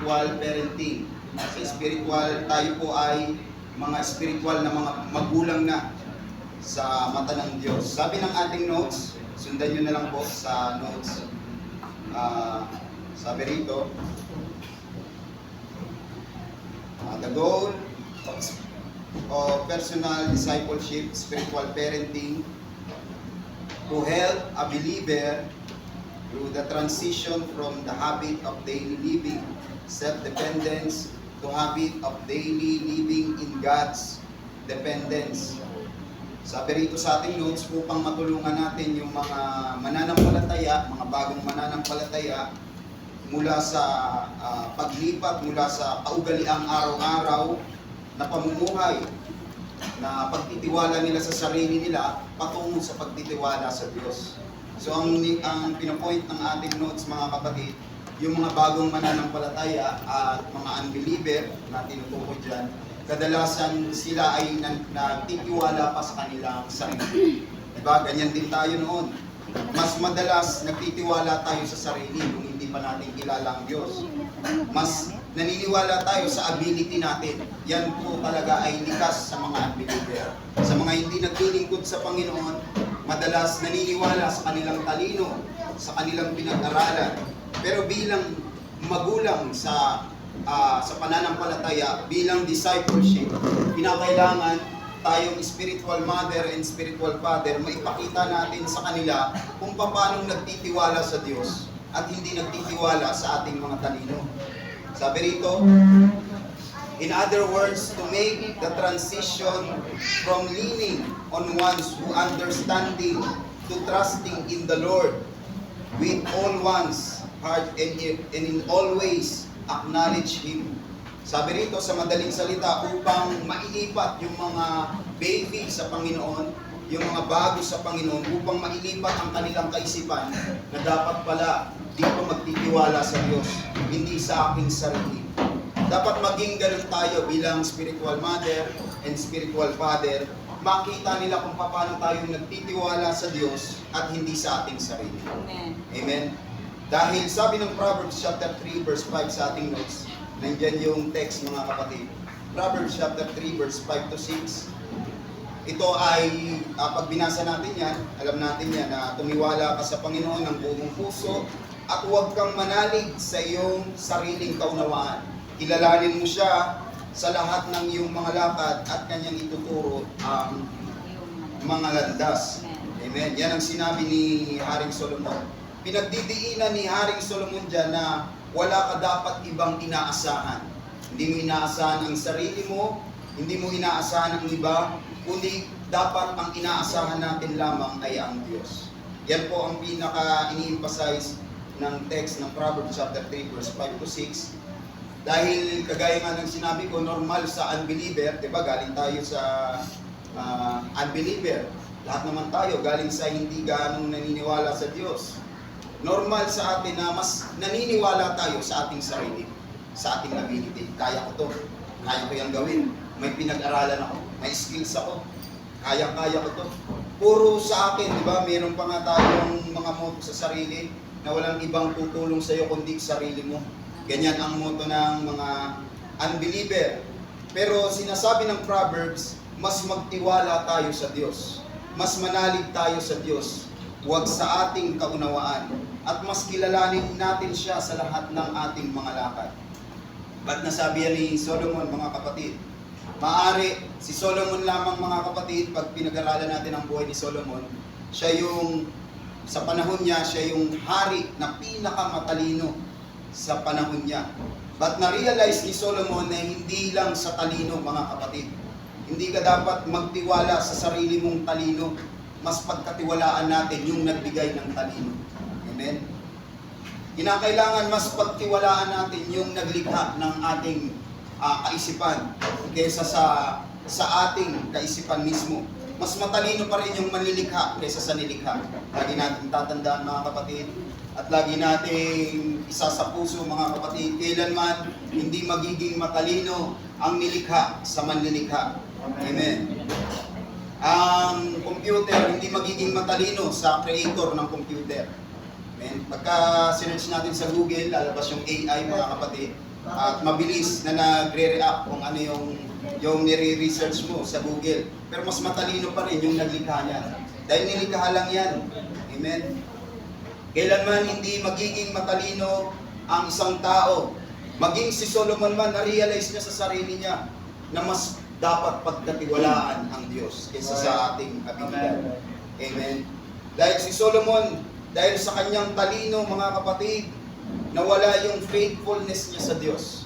spiritual parenting. Sa spiritual, tayo po ay mga spiritual na mga magulang na sa mata ng Diyos. Sabi ng ating notes, sundan nyo na lang po sa notes. Sabi rito, the goal of personal discipleship, spiritual parenting, to help a believer through the transition from the habit of daily living, self-dependence, to habit of daily living in God's dependence. Sabi rito sa ating notes, upang matulungan natin yung mga mananampalataya, mga bagong mananampalataya, mula sa paglipat, mula sa kaugaliang araw-araw na pamumuhay, na pagtitiwala nila sa sarili nila, patungo sa pagtitiwala sa Diyos. So ang pinapoint ng ating notes, mga kapatid, yung mga bagong mananampalataya at mga unbeliever na tinutukoy dyan, kadalasan sila ay nagtitiwala pa sa kanilang sarili. Diba? Ganyan din tayo noon. Mas madalas nagtitiwala tayo sa sarili kung hindi pa natin kilala ang Diyos. Mas naniniwala tayo sa ability natin. Yan po talaga ay likas sa mga unbeliever. Sa mga hindi naglilingkod sa Panginoon, madalas naniniwala sa kanilang talino, sa kanilang pinag-aralan. Pero bilang magulang sa pananampalataya, bilang discipleship, kinakailangan tayong spiritual mother and spiritual father, maipakita natin sa kanila kung paano nagtitiwala sa Diyos at hindi nagtitiwala sa ating mga talino. Sabi rito, in other words, to make the transition from leaning on one's understanding to trusting in the Lord with all one's heart and in all ways acknowledge Him. Sabi rito sa madaling salita, upang mailipat yung mga baby sa Panginoon, yung mga bago sa Panginoon, upang mailipat ang kanilang kaisipan na dapat pala dito magtitiwala sa Diyos, hindi sa aking sarili. Dapat maging ganun tayo bilang spiritual mother and spiritual father, makita nila kung paano tayo nagtitiwala sa Diyos at hindi sa ating sarili. Amen. Amen. Dahil sabi ng Proverbs chapter 3 verse 5 sa ating notes, nandyan yung text mga kapatid. Proverbs chapter 3 verse 5 to 6. Ito ay, pag binasa natin yan, alam natin yan na tumiwala ka sa Panginoon ng buong puso at huwag kang manalig sa iyong sariling kaunawaan. Kilalanin mo siya sa lahat ng iyong mga lakad at kanyang ituturo ang mga landas. Amen. Yan ang sinabi ni Haring Solomon. Pinagdidiinan ni Haring Solomon dyan na wala ka dapat ibang inaasahan. Hindi mo inaasahan ang sarili mo, hindi mo inaasahan ang iba, kundi dapat ang inaasahan natin lamang ay ang Diyos. Yan po ang pinaka-ini-emphasize ng text ng Proverbs chapter 3 verse 5 to 6. Dahil kagaya nga ng sinabi ko, normal sa unbeliever, diba? Galing tayo sa unbeliever. Lahat naman tayo galing sa hindi ganong naniniwala sa Diyos. Normal sa atin na mas naniniwala tayo sa ating sarili, sa ating ability. Kaya ko to, kaya ko yung gawin. May pinag-aralan ako, may skills ako, kaya ko to. Puro sa akin, di ba? Meron pa nga tayong mga motto sa sarili na walang ibang tutulong sa iyo kundi sarili mo. Ganyan ang motto ng mga unbeliever. Pero sinasabi ng Proverbs, mas magtiwala tayo sa Diyos. Mas manalig tayo sa Diyos. Huwag sa ating kaunawaan. At mas kilalanin natin siya sa lahat ng ating mga lakad. Ba't nasabi yan ni Solomon, mga kapatid? Maaari, si Solomon lamang, mga kapatid, pag pinag-aralan natin ang buhay ni Solomon, siya yung, sa panahon niya, siya yung hari na pinakamatalino sa panahon niya. But na-realize ni Solomon na hindi lang sa talino, mga kapatid. Hindi ka dapat magtiwala sa sarili mong talino. Mas pagkatiwalaan natin yung nagbigay ng talino. Amen? Kinakailangan mas pagtiwalaan natin yung naglikha ng ating kaisipan kaysa sa ating kaisipan mismo. Mas matalino pa rin yung manlilikha kaysa sa nilikha. Lagi natin tatandaan, mga kapatid, at lagi nating isa sa puso, mga kapatid, kailanman hindi magiging matalino ang nilikha sa manlilikha. Amen. Ang computer hindi magiging matalino sa creator ng computer. Amen. Pagka sinerch natin sa Google, lalabas yung AI, mga kapatid. at mabilis na nagre-react kung ano yung nire-research mo sa Google. Pero mas matalino pa rin yung naglikha niya. Dahil nilikha lang yan. Amen? Kailanman hindi magiging matalino ang isang tao. Maging si Solomon man, na-realize niya sa sarili niya na mas dapat pagkatiwalaan ang Diyos kaysa sa ating abilidad. Amen? Dahil si Solomon, dahil sa kanyang talino, mga kapatid, nawala yung faithfulness niya sa Diyos.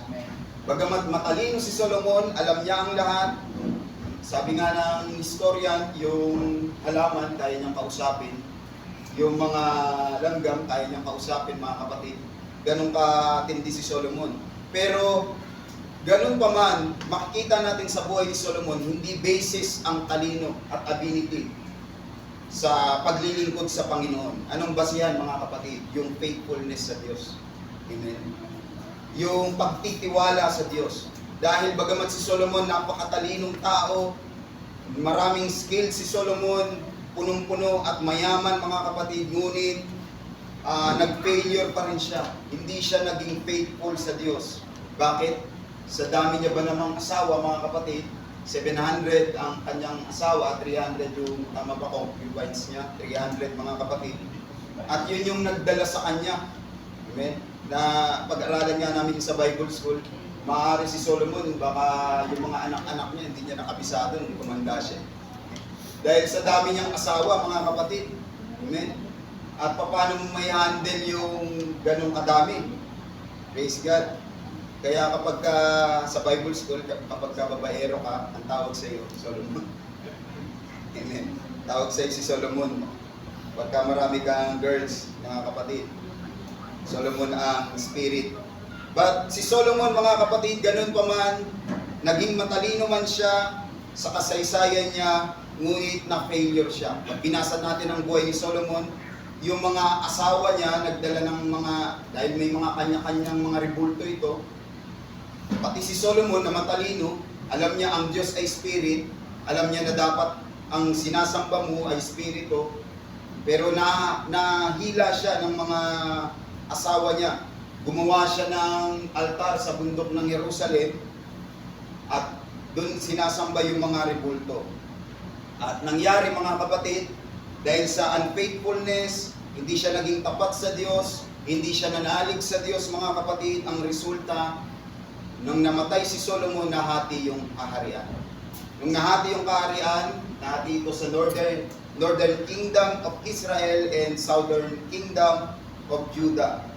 Bagamat matalino si Solomon, alam niya ang lahat. Sabi nga ng historian, yung halaman, kaya niyang kausapin. Yung mga langgam, kaya niyang kausapin, mga kapatid. Ganun katindi si Solomon. Pero, ganun pa man, makikita natin sa buhay ni Solomon, hindi basis ang talino at ability sa paglilingkod sa Panginoon. Anong basihan, mga kapatid? Yung faithfulness sa Diyos. Amen. Yung pagtitiwala sa Diyos. Dahil bagamat si Solomon napakatalinong tao, maraming skill si Solomon, punong-puno at mayaman, mga kapatid, ngunit nag-failure pa rin siya. Hindi siya naging faithful sa Diyos. Bakit? Sa dami niya ba namang asawa, mga kapatid? 700 ang kanyang asawa, 300 yung tama ba concubines niya, 300 mga kapatid. At yun yung nagdala sa kanya. Amen? Na pag-aralan nga namin sa Bible School, maaari si Solomon, baka yung mga anak-anak niya, hindi niya nakabisado nung kumanda siya. Dahil sa dami niyang asawa, mga kapatid. Amen? At paano mo may handle yung ganong kadami? Praise God. Kaya kapag sa Bible School, kapag babaero ka, ang tawag sa iyo, Solomon. Amen. Tawag sa iyo si Solomon. Pagka marami kang girls, mga kapatid, Solomon ang spirit. But si Solomon, mga kapatid, ganun pa man, naging matalino man siya sa kasaysayan niya, ngunit na failure siya. Pag binasa natin ang buhay ni Solomon, yung mga asawa niya, nagdala ng mga, dahil may mga kanya-kanyang mga rebulto ito, pati si Solomon na matalino, alam niya ang Diyos ay spirit, alam niya na dapat ang sinasamba mo ay spirito, pero nahila siya ng mga asawa niya. Gumawa siya ng altar sa bundok ng Jerusalem at doon sinasamba yung mga rebulto. At nangyari, mga kapatid, dahil sa unfaithfulness, hindi siya naging tapat sa Diyos, hindi siya nanalig sa Diyos, mga kapatid, ang resulta, nung namatay si Solomon, nahati yung kaharian. Nung nahati yung kaharian, nahati ito sa Northern Kingdom of Israel and Southern Kingdom of Judah.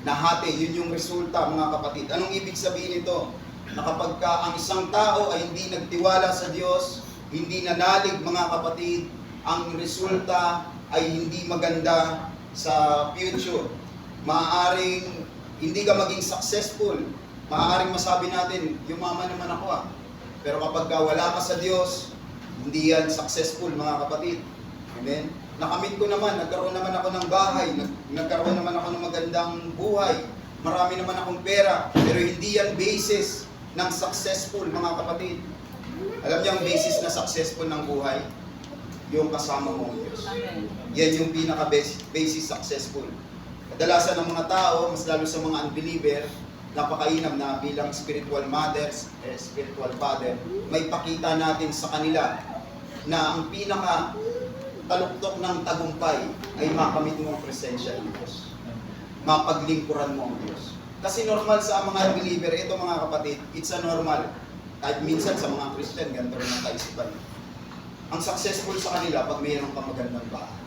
Nahati, yun yung resulta, mga kapatid. Anong ibig sabihin nito? Na kapag ang isang tao ay hindi nagtiwala sa Diyos, hindi nanalig, mga kapatid, ang resulta ay hindi maganda sa future. Maaaring hindi ka maging successful. Maaaring masabi natin, yumaman naman ako . Pero kapag wala ka sa Diyos, hindi yan successful, mga kapatid. Amen? Nakamit ko naman, nagkaroon naman ako ng bahay, nagkaroon naman ako ng magandang buhay, marami naman akong pera, pero hindi yan basis ng successful, mga kapatid. Alam niyo ang basis na successful ng buhay? Yung kasama mo ang Diyos. Yan yung pinaka-basis successful. Kadalasan ng mga tao, mas lalo sa mga unbeliever, napakainam na bilang spiritual mothers, spiritual father, may pakita natin sa kanila na ang pinaka taluktok ng tagumpay ay makamit mo ang presensya ng Diyos. Mapaglingkuran mo ang Diyos. Kasi normal sa mga believer, ito mga kapatid, it's a normal. Kahit minsan sa mga Christian, ganito rin ang kaisipan. Ang successful sa kanila, pag mayroon kang magandang bahay,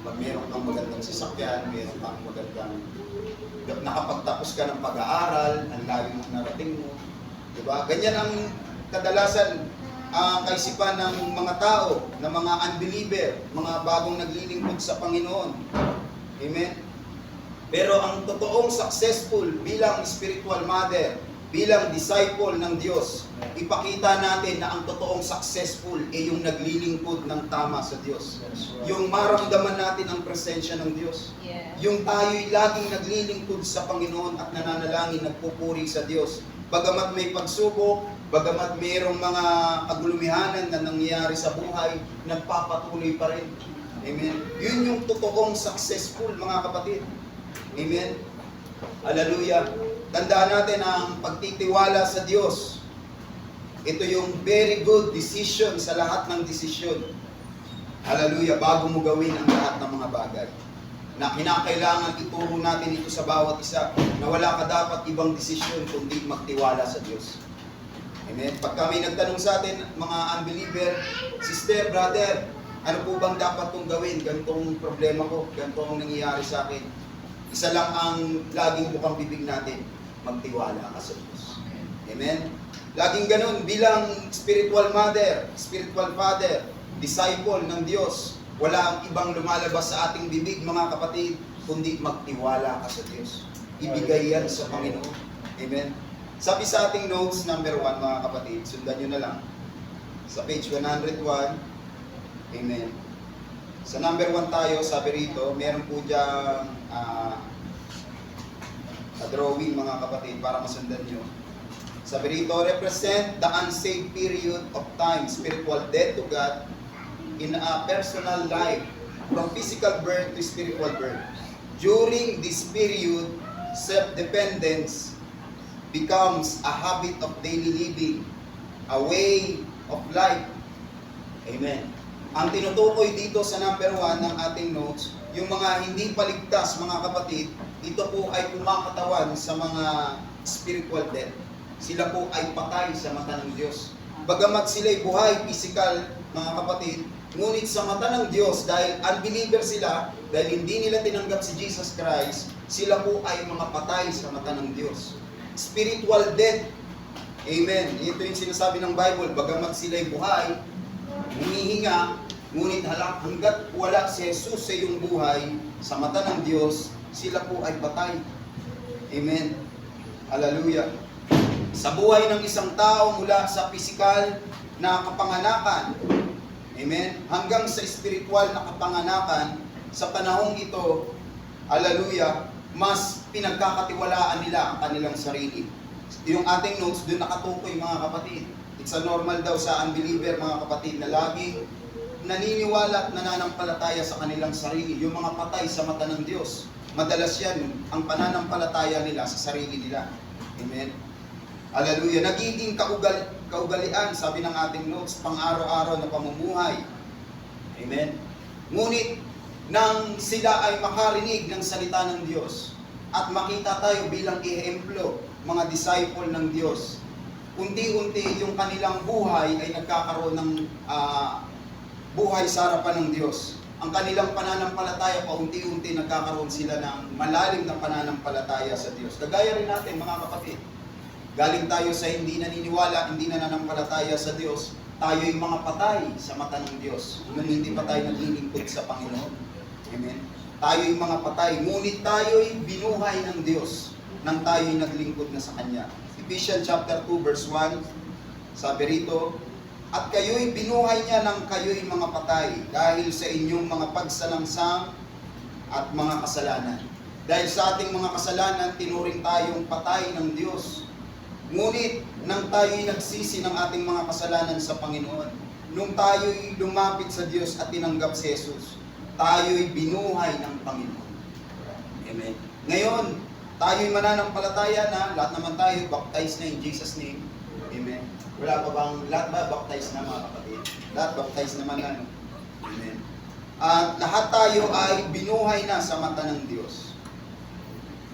pag mayroon kang magandang sasakyan, mayroon kang magandang, nakapagtapos ka ng pag-aaral, ang layo ng narating mo, diba? Ganyan ang kadalasan ang kaisipan ng mga tao, ng mga unbeliever, mga bagong naglilingkod sa Panginoon. Amen? Pero ang totoong successful bilang spiritual mother, bilang disciple ng Diyos, ipakita natin na ang totoong successful ay yung naglilingkod ng tama sa Diyos. Yung maramdaman natin ang presensya ng Diyos. Yung tayo'y laging naglilingkod sa Panginoon at nananalangin, nagpupuri sa Diyos. Bagamat may pagsubok, bagamat mayroong mga kagulumihanan na nangyayari sa buhay, nagpapatuloy pa rin. Amen? Yun yung totoong successful, mga kapatid. Amen? Hallelujah. tandaan natin ang pagtitiwala sa Diyos. Ito yung very good decision sa lahat ng desisyon. Hallelujah, bago mo gawin ang lahat ng mga bagay. Na kinakailangan ituro natin ito sa bawat isa, na wala ka dapat ibang desisyon kundi magtiwala sa Diyos. Amen. Pag kami nagtanong sa atin, mga unbeliever, sister, brother, ano po bang dapat kong gawin? Ganitong problema ko, ganitong nangyayari sa akin. Isa lang ang laging bukang bibig natin, magtiwala ka sa Diyos. Amen. Laging ganun, bilang spiritual mother, spiritual father, disciple ng Diyos, wala ang ibang lumalabas sa ating bibig, mga kapatid, kundi magtiwala ka sa Diyos. Ibigay yan sa Panginoon. Amen. Sabi sa ating notes, number 1, mga kapatid, sundan nyo na lang. Sa page 101, amen. Sa number 1 tayo, sabi rito, meron po diyang drawing, mga kapatid, para masundan nyo. Sabi rito, represent the unsaved period of time, spiritual death to God, in a personal life, from physical birth to spiritual birth. During this period, self-dependence becomes a habit of daily living, a way of life. Amen. Ang tinutukoy dito sa number 1 ng ating notes, yung mga hindi paligtas, mga kapatid, ito po ay kumakatawan sa mga spiritual death. Sila po ay patay sa mata ng Diyos. Bagamat sila'y buhay, physical, mga kapatid, ngunit sa mata ng Diyos, dahil unbeliever sila, dahil hindi nila tinanggap si Jesus Christ, sila po ay mga patay sa mata ng Diyos. Spiritual death. Amen. Ito yung sinasabi ng Bible, bagamat sila'y buhay, humihinga, ngunit hanggat wala si Jesus sa iyong buhay, sa mata ng Diyos, sila po ay patay. Amen. Hallelujah. Sa buhay ng isang tao mula sa pisikal na kapanganakan, amen, hanggang sa spiritual na kapanganakan, sa panahong ito, hallelujah, mas pinagkakatiwalaan nila ang kanilang sarili. Yung ating notes, doon nakatukoy, mga kapatid. It's a normal daw sa unbeliever, mga kapatid, na lagi naniniwala at nananampalataya sa kanilang sarili. Yung mga patay sa mata ng Diyos, madalas yan, ang pananampalataya nila sa sarili nila. Amen. Hallelujah. Nagiging kaugalian, sabi ng ating notes, pang-araw-araw na pamumuhay. Amen. Ngunit, nang sila ay makarinig ng salita ng Diyos at makita tayo bilang ehemplo, mga disciple ng Diyos, unti-unti yung kanilang buhay ay nagkakaroon ng buhay sa harapan ng Diyos. Ang kanilang pananampalataya, paunti-unti nagkakaroon sila ng malalim na pananampalataya sa Diyos. Kagaya rin natin, mga kapatid. Galing tayo sa hindi naniniwala, hindi nananampalataya sa Diyos. Tayo'y mga patay sa mata ng Diyos. Nung hindi pa tayo naglilingkod sa Panginoon. Amen. Tayo'y mga patay, ngunit tayo'y binuhay ng Diyos nang tayo'y naglingkod na sa Kanya. Ephesians chapter 2 verse 1, sabi rito, at kayo'y binuhay niya nang kayo'y mga patay dahil sa inyong mga pagsalangsang at mga kasalanan. Dahil sa ating mga kasalanan, tinuring tayong patay ng Diyos. Ngunit, nang tayo'y nagsisi ng ating mga kasalanan sa Panginoon, nung tayo'y lumapit sa Diyos at tinanggap si Jesus, tayo'y binuhay ng Panginoon. Amen. Ngayon, tayo'y mananampalataya na, lahat naman tayo baptized na in Jesus' name. Amen. Wala pa bang, lahat ba baptized na, mga kapatid? Lahat baptized naman na, no? Amen. At lahat tayo ay binuhay na sa mata ng Diyos.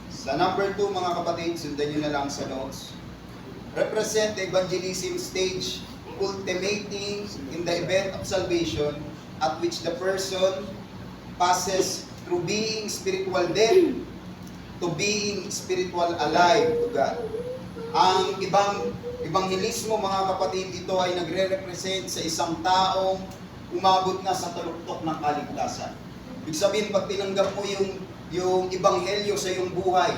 Sa number 2, mga kapatid, sundan nyo na lang sa notes. Represent the evangelism stage culminating in the event of salvation at which the person passes through being spiritual dead to being spiritual alive to God. Ang ebanghelismo, mga kapatid, ito ay nagre-represent sa isang taong umabot na sa taluktok ng kaligtasan. Ibig sabihin, pag tinanggap mo yung ebanghelyo sa iyong buhay,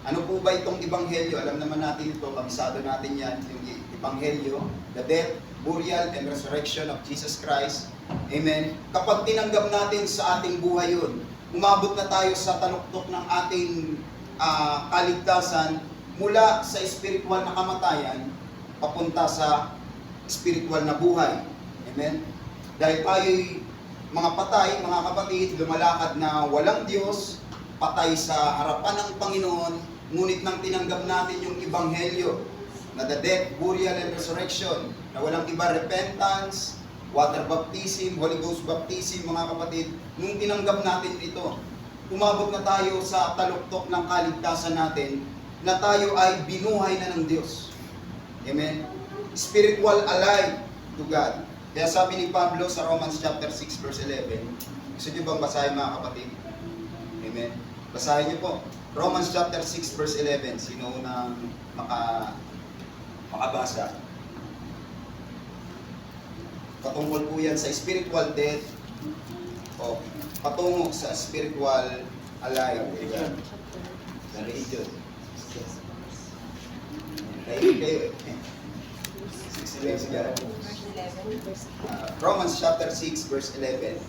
ano po ba itong ebanghelyo? Alam naman natin ito, kabisado natin yan, yung ebanghelyo, the death, burial, and resurrection of Jesus Christ. Amen. Kapag tinanggap natin sa ating buhay yun, umabot na tayo sa taluktok ng ating kaligtasan mula sa spiritual na kamatayan papunta sa spiritual na buhay. Amen. Dahil tayo'y mga patay, mga kapatid, lumalakad na walang Diyos, patay sa harapan ng Panginoon, Ngunit nang tinanggap natin yung ebanghelyo, na the death, burial, and resurrection, na walang iba, repentance, water baptism, Holy Ghost baptism, mga kapatid, nung tinanggap natin ito, umabot na tayo sa taluktok ng kaligtasan natin, na tayo ay binuhay na ng Diyos. Amen? Spiritual alive to God. Kaya sabi ni Pablo sa Romans chapter 6 verse 11, gusto niyo bang basahin, mga kapatid? Amen? Basahin niyo po. Romans chapter 6 verse 11. Sino unang makabasa? Patungkol po yan sa spiritual death o patungo sa spiritual alive. Sa religion. Kayo eh. Romans chapter 6 verse 11.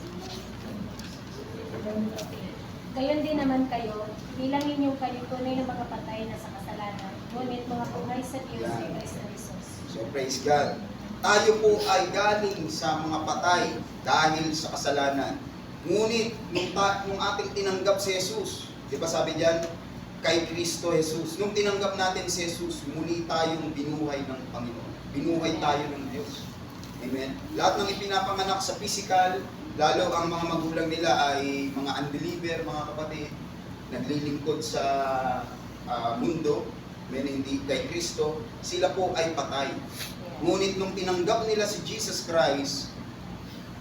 Gayon din naman kayo, bilang inyong kayo tunay na mga patay na sa kasalanan, ngunit mga buhay sa Diyos ay Kristo Jesus. So praise God. Tayo po ay galing sa mga patay dahil sa kasalanan. Ngunit nung ating tinanggap si Jesus, di ba sabi diyan, kay Kristo Jesus, nung tinanggap natin si Jesus, muli tayong binuhay ng Panginoon. Binuhay tayo ng Diyos. Amen. Lahat ng ipinapanganak sa physical, lalo ang mga magulang nila ay mga unbeliever, mga kapatid, naglilingkod sa mundo, hindi kay Kristo, sila po ay patay. Ngunit nung tinanggap nila si Jesus Christ,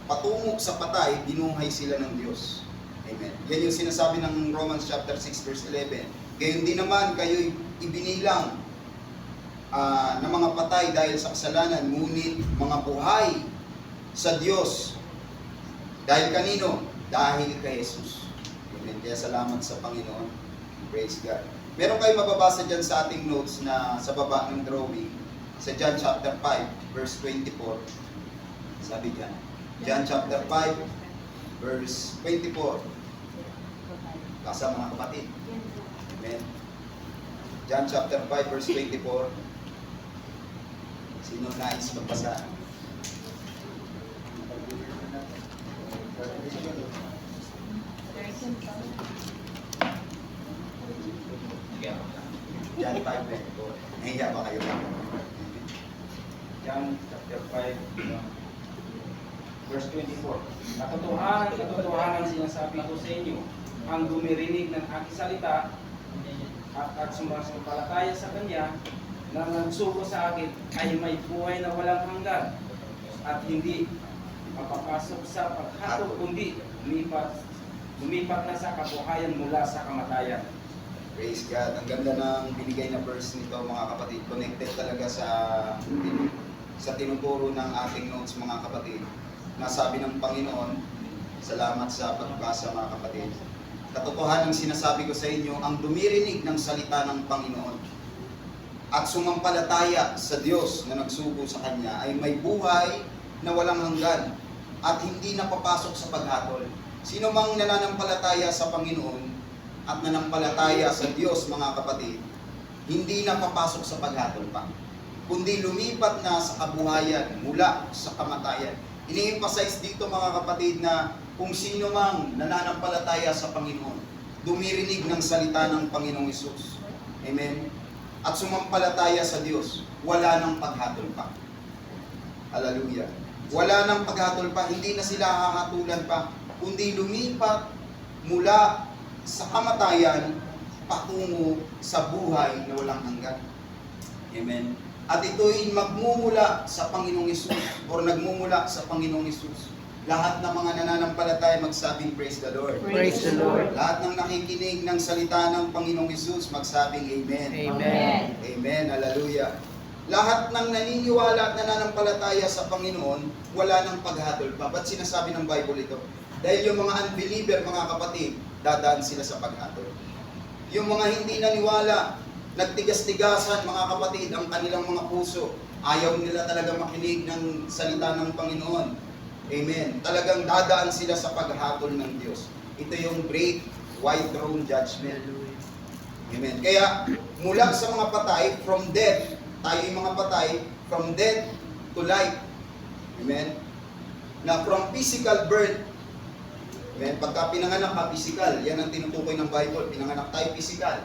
patungo sa patay, binuhay sila ng Diyos. Amen. Yan yung sinasabi ng Romans chapter 6 verse 11. Gayon din naman kayo ibinilang na mga patay dahil sa kasalanan, ngunit mga buhay sa Diyos. Dahil kanino? Dahil kay Jesus. Amen. Kaya salamat sa Panginoon. Praise God. Meron kayo mababasa dyan sa ating notes na sa baba ng drawing, sa John chapter 5, verse 24. Sabi dyan. John chapter 5, verse 24. Kasa mga kapatid. Amen. John chapter 5, verse 24. Sino nais magbasa? John 5, 24. Nahiya ba kayo? John chapter 5, verse 24. Katotohanan sinasabi ko sa inyo, ang dumirinig ng aking salita at sumasampalataya sa Kanya na nagsugo sa akin ay may buhay na walang hanggan at hindi mapapasok sa paghatol kundi lumipat na sa kabuhayan mula sa kamatayan. Praise God. Ang ganda ng binigay na verse nito, mga kapatid. Connected talaga sa tinuturo ng ating notes, mga kapatid. Nasabi ng Panginoon, salamat sa pagbasa, mga kapatid. Katotohanan ng sinasabi ko sa inyo, ang dumirinig ng salita ng Panginoon at sumampalataya sa Diyos na nagsugo sa Kanya ay may buhay na walang hanggan at hindi napapasok sa paghatol. Sino mang nananampalataya sa Panginoon at nanampalataya sa Diyos, mga kapatid, hindi napapasok sa paghatol pa, kundi lumipat na sa kabuhayan mula sa kamatayan. Ini-emphasize dito, mga kapatid, na kung sino mang nananampalataya sa Panginoon, dumirinig ng salita ng Panginoong Hesus, amen, at sumampalataya sa Diyos, wala nang paghatol pa. Hallelujah. Wala nang paghatol pa, hindi na sila hahatulan pa, kundi lumipat mula sa kamatayan patungo sa buhay na walang hanggan. Amen. At ito'y magmumula sa Panginoong Hesus or nagmumula sa Panginoong Hesus. Lahat ng mga nananampalataya magsabing praise the Lord. Praise the Lord. Lahat ng nakikinig ng salita ng Panginoong Hesus magsabing Amen. Amen. Amen. Hallelujah. Lahat ng naniniwala at nananampalataya sa Panginoon, wala nang paghatol pa. Ba't sinasabi ng Bible ito? Dahil yung mga unbeliever, mga kapatid, dadaan sila sa paghatol. Yung mga hindi naniwala, nagtigas-tigasan, mga kapatid, ang kanilang mga puso. Ayaw nila talaga makinig ng salita ng Panginoon. Amen. Talagang dadaan sila sa paghatol ng Diyos. Ito yung great white throne judgment. Amen. Kaya, mula sa mga patay, from death, tayo yung mga patay, from death to life. Amen. Na from physical birth, amen, pagka pinanganak ka physical, yan ang tinutukoy ng Bible, pinanganak tayo physical.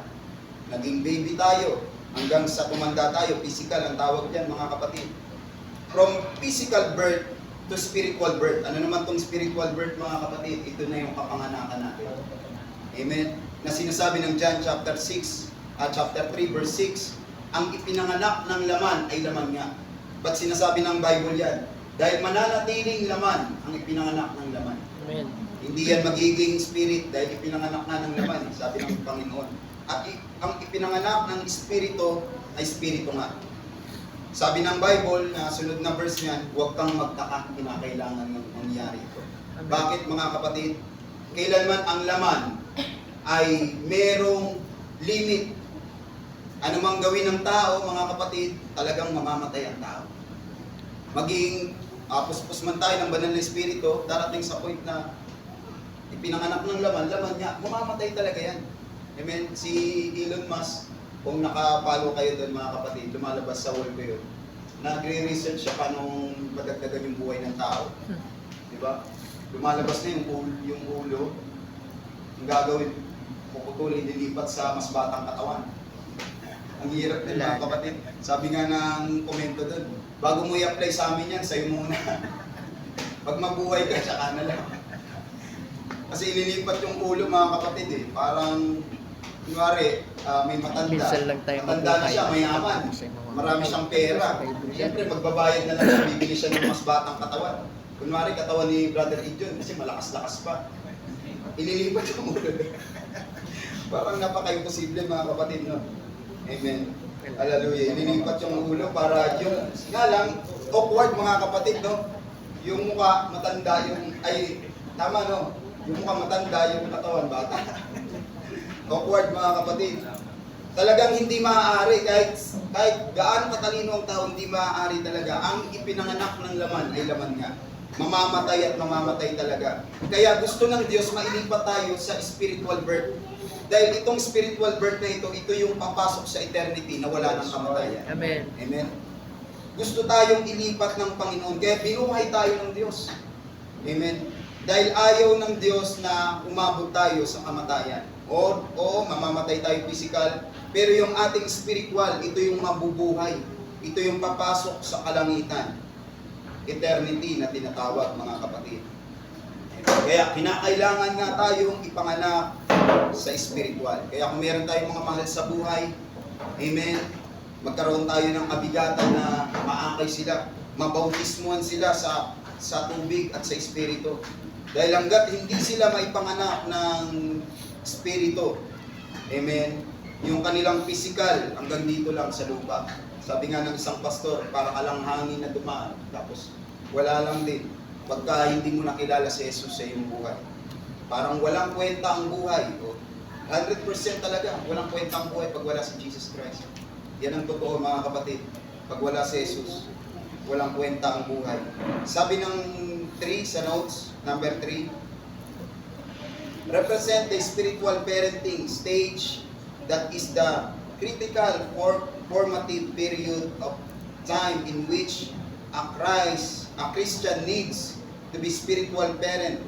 naging baby tayo, hanggang sa tumanda tayo, physical ang tawag diyan mga kapatid. From physical birth to spiritual birth. Ano naman tong spiritual birth mga kapatid? Ito na yung kapanganakan natin. Amen. Na sinasabi ng John chapter 3 verse 6, ang ipinanganak ng laman ay laman nga. Ba't sinasabi ng Bible yan? Dahil mananatiling laman ang ipinanganak ng laman. Amen. Hindi yan magiging spirit dahil ipinanganak na ng laman, sabi ng Panginoon. At ang ipinanganak ng espiritu ay espiritu nga. Sabi ng Bible, na sunod na verse niyan, huwag kang magtaka, kinakailangan ng mangyari ito. Bakit mga kapatid? Kailanman ang laman ay merong limit. Ano mang gawin ng tao, mga kapatid, talagang mamamatay ang tao. Maging puspos man tayo ng banal na espiritu, darating sa point na ipinanganak ng laman niya, mamamatay talaga yan. Amen? Si Elon Musk, kung nakapalo kayo doon mga kapatid, lumalabas sa wall ko yun. Nagre-research siya paano madagdagan yung buhay ng tao. Diba? Lumalabas na yung ulo. Ang gagawin, puputulin, dilipat sa mas batang katawan. Ang hirap din mga kapatid. Sabi nga ng komento doon, bago mo i-apply sa amin yan, sa'yo muna. Pag mabuhay ka, saka na lang. Kasi ililipat yung ulo mga kapatid eh. Parang, kunwari, may matanda. Minsan lang tayo Matanda na siya, mayaman. Marami siyang pera. Siyempre, magbabayad na lang siya, bibili siya ng mas batang katawan. Kunwari, katawan ni Brother Idjon, kasi malakas-lakas pa. Ililipat yung ulo. Parang napaka-imposible mga kapatid, no? Amen. Hallelujah. Ililipat yung ulo para yung, nga lang, awkward mga kapatid, no? Yung mukha matanda, tama, no? Yung mukha matanda, yung katawan bata. Awkward mga kapatid. Talagang hindi maaari, kahit gaano katalino ang tao, hindi maaari talaga. Ang ipinanganak ng laman ay laman nga. Mamamatay at mamamatay talaga. Kaya gusto ng Diyos mailipat tayo sa spiritual birth. Dahil itong spiritual birth na ito yung papasok sa eternity na wala ng kamatayan. Amen. Amen. Gusto tayong ilipat ng Panginoon. Kaya binuhay tayo ng Diyos. Amen. Dahil ayaw ng Diyos na umabot tayo sa kamatayan. O mamamatay tayo physical. Pero yung ating spiritual, ito yung mabubuhay. Ito yung papasok sa kalangitan. Eternity na tinatawag mga kapatid. Kaya kinakailangan nga tayong ipanganak sa spiritual. Kaya kung meron tayong mga mahal sa buhay, amen, magkaroon tayo ng kabigatan na maakay sila, mabautismuhan sila sa tubig at sa espiritu. Dahil hanggat hindi sila maipanganak ng espiritu, amen, yung kanilang physical hanggang dito lang sa lupa. Sabi nga ng isang pastor, para ka lang hangin na dumaan, tapos wala lang din. Pagka hindi mo nakilala si Jesus sa iyong buhay. Parang walang kwenta ang buhay. 100% talaga, walang kwenta ang buhay pag wala si Jesus Christ. Yan ang totoo mga kapatid. Pag wala si Jesus, walang kwenta ang buhay. Sabi ng 3 sa notes, number 3, represent the spiritual parenting stage that is the critical formative period of time in which a Christian needs to be spiritual parent.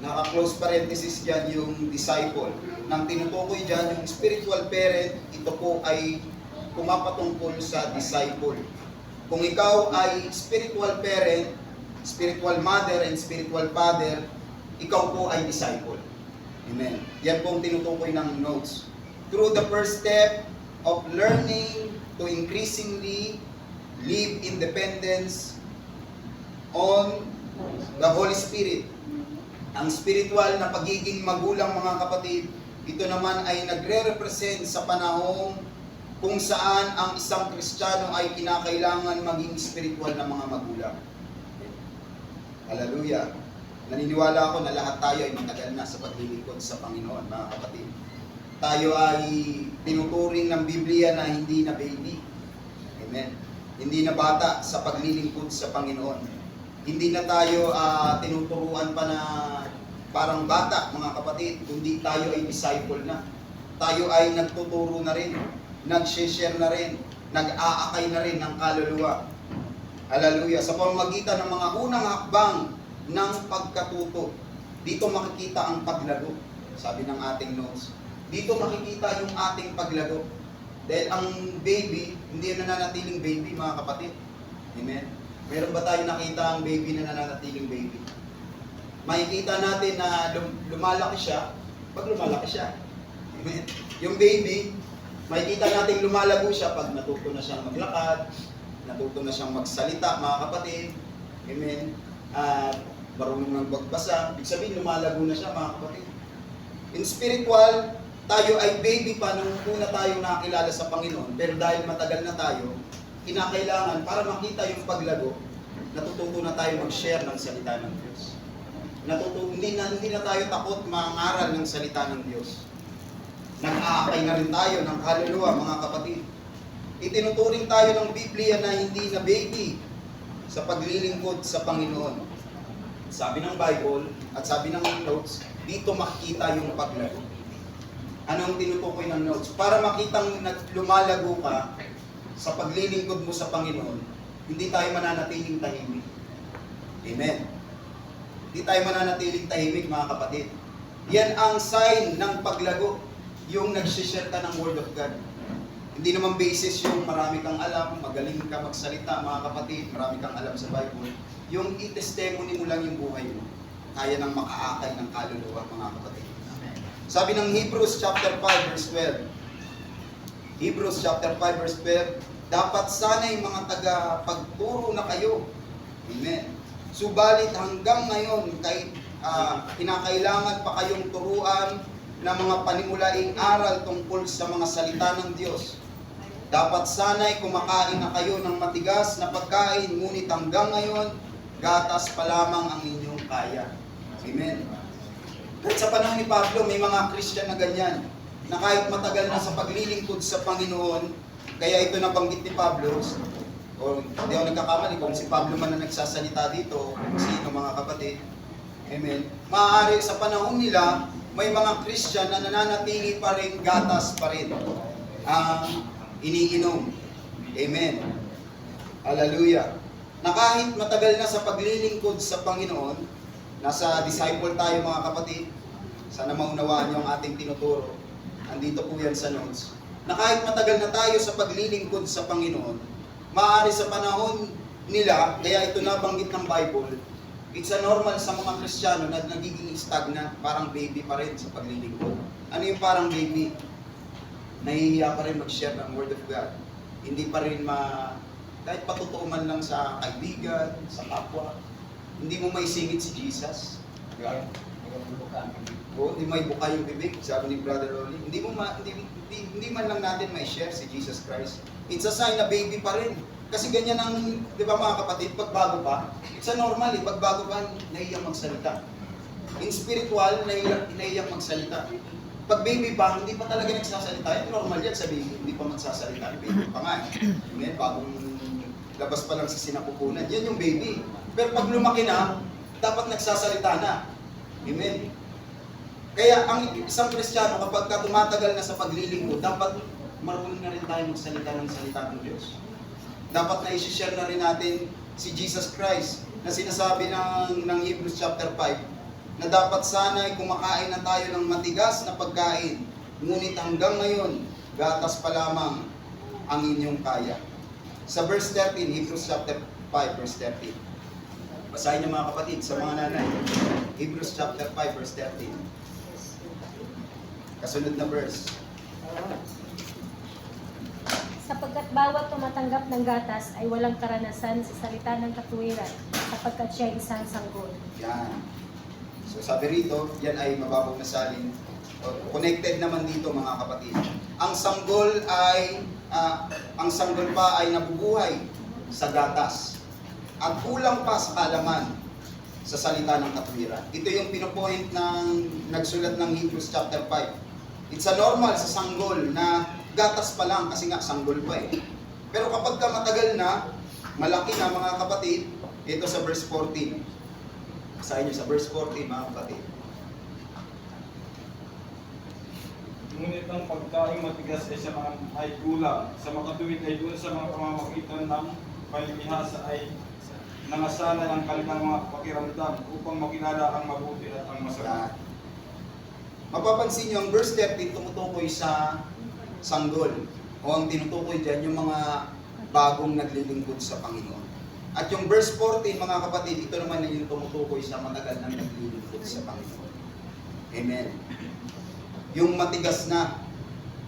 Naka-close parenthesis dyan yung disciple. Nang tinutukoy dyan yung spiritual parent, ito po ay pumapatungkol sa disciple. Kung ikaw ay spiritual parent, spiritual mother and spiritual father, ikaw po ay disciple. Amen. Yan po ang tinutukoy ng notes. Through the first step of learning to increasingly live independence on the Holy Spirit. Ang spiritual na pagiging magulang mga kapatid, ito naman ay nagre-represent sa panahong kung saan ang isang Kristiyano ay kinakailangan maging spiritual na mga magulang. Hallelujah. Naniniwala ako na lahat tayo ay matagal na sa paglilingkod sa Panginoon, mga kapatid. Tayo ay tinuturing ng Biblia na hindi na baby. Amen. Hindi na bata sa paglilingkod sa Panginoon. Hindi na tayo tinuturuan pa na parang bata, mga kapatid, kundi tayo ay disciple na. Tayo ay nagtuturo na rin, nag-share na rin, nag-aakay na rin ng kaluluwa. Hallelujah. Sa pamamagitan ng mga unang hakbang ng pagkatuto, dito makikita ang paglago. Sabi ng ating notes, dito makikita yung ating paglago. Dahil ang baby, hindi yan nananatiling baby, mga kapatid. Amen? Meron ba tayo nakita ang baby na nananatiling baby? Makikita natin na lumalaki siya pag lumalaki siya. Amen? Yung baby, makikita natin lumalago siya pag natuto na siyang maglakad, natuto na siyang magsalita, mga kapatid. Amen? At marunong nang magbasa. Ibig sabihin, lumalago na siya, mga kapatid. In spiritual, tayo ay baby pa nung una tayong nakakilala sa Panginoon. Pero dahil matagal na tayo, kinakailangan para makita yung paglago, natututo na tayo mag-share ng salita ng Diyos. Hindi na tayo takot mangaral ng salita ng Diyos. Nag-aakay na rin tayo ng kaluluwa, mga kapatid. Itinuturing tayo ng Biblia na hindi na baby sa paglilingkod sa Panginoon. Sabi ng Bible at sabi ng notes, dito makikita yung paglago. Anong tinutukoy ng notes? Para makitang lumalago ka sa paglilingkod mo sa Panginoon, hindi tayo mananatiling tahimik. Amen. Hindi tayo mananatiling tahimik, mga kapatid. Yan ang sign ng paglago, yung nag-share ka ng Word of God. Hindi naman basis yung marami kang alam, magaling ka magsalita, mga kapatid, marami kang alam sa Bible. Yung i-testimony mo lang yung buhay mo, kaya nang makaakay ng kaluluwa, mga kapatid. Sabi ng Hebrews chapter 5 verse 12. Hebrews chapter 5 verse 12, dapat sana'y mga taga-pagturo na kayo. Amen. Subalit hanggang ngayon, kinakailangan pa kayong turuan ng mga panimulaing aral tungkol sa mga salita ng Diyos. Dapat sana'y kumakain na kayo ng matigas na pagkain, ngunit hanggang ngayon, gatas pa lamang ang inyong kaya. Amen. Kahit sa panahon ni Pablo, may mga Christian na ganyan, na kahit matagal na sa paglilingkod sa Panginoon, kaya ito nabanggit ni Pablo, o hindi ako nagkakamali kung si Pablo man na nagsasalita dito, kung sino, mga kapatid. Amen. Maaari sa panahon nila, may mga Christian na nananatili pa rin, gatas pa rin ang iniinom. Amen. Hallelujah. Na kahit matagal na sa paglilingkod sa Panginoon, nasa disciple tayo, mga kapatid. Sana maunawaan niyo ang ating tinuturo. Andito po yan sa notes. Na kahit matagal na tayo sa paglilingkod sa Panginoon, maaari sa panahon nila, kaya ito nabanggit ng Bible, it's a normal sa mga Kristiyano na nagiging stagnant, parang baby pa rin sa paglilingkod. Ano yung parang baby? Nahihiya pa rin mag-share ng Word of God. Hindi pa rin kahit patutuo man lang sa kaibigan, sa kapwa, hindi mo maisingit si Jesus. Hindi may buka yung bibig, sabi ni Brother Rolly. Hindi man lang natin may share si Jesus Christ. It's a sign na baby pa rin. Kasi ganyan ang, di ba mga kapatid, pagbago pa, it's a normal pagbago pa, nahiyang magsalita. In spiritual, nahiyang magsalita. Pag baby pa, hindi pa talaga nagsasalita. Normal yan sa baby, hindi pa magsasalita. Baby pa nga. Ngayon, bagong labas pa lang sa sinapupunan. Yan yung baby. Pero pag lumaki na, dapat nagsasalita na. Amen. Kaya ang isang Kristiyano, kapag tumatagal na sa paglilingkod, dapat marunong na rin tayo magsalita ng salita ng Diyos. Dapat na i-share na rin natin si Jesus Christ na sinasabi ng Hebrews chapter 5 na dapat sana ay kumakain na tayo ng matigas na pagkain, ngunit hanggang ngayon, gatas pa lamang ang inyong kaya. Sa verse 13, Hebrews chapter 5 verse 13. Basahin niyo, mga kapatid, sa mga nanay. Hebrews chapter 5 verse 13. Kasunod na verse. Sapagkat bawat tumatanggap ng gatas ay walang karanasan sa salita ng katuwiran, sapagkat siya ay isang sanggol. Yan. So sabi rito, yan ay mababaw na salin. Connected naman dito, mga kapatid. Ang sanggol pa ay nabubuhay sa gatas. At kulang pa sa kalaman sa salita ng katuwiran. Ito yung pinopoint ng nagsulat ng Hebrews chapter 5. It's a normal sa sanggol na gatas pa lang kasi nga sanggol pa eh. Pero kapag ka matagal na, malaki na, mga kapatid, ito sa verse 14. Basahin nyo sa verse 14, mga kapatid. Ngunit ang pagkain matigas ay kulang. Sa makatuwid ay doon sa mga pamamagitan ng palibihasa ay nangasanay ang kanilang mga pakiramdam upang makilala ang mabuti at ang masama. Mapapansin nyo, ang verse 13 tumutukoy sa sanggol. O ang tinutukoy dyan, yung mga bagong naglilingkod sa Panginoon. At yung verse 14, mga kapatid, ito naman na yung tumutukoy sa matagal na naglilingkod sa Panginoon. Amen. Yung matigas na,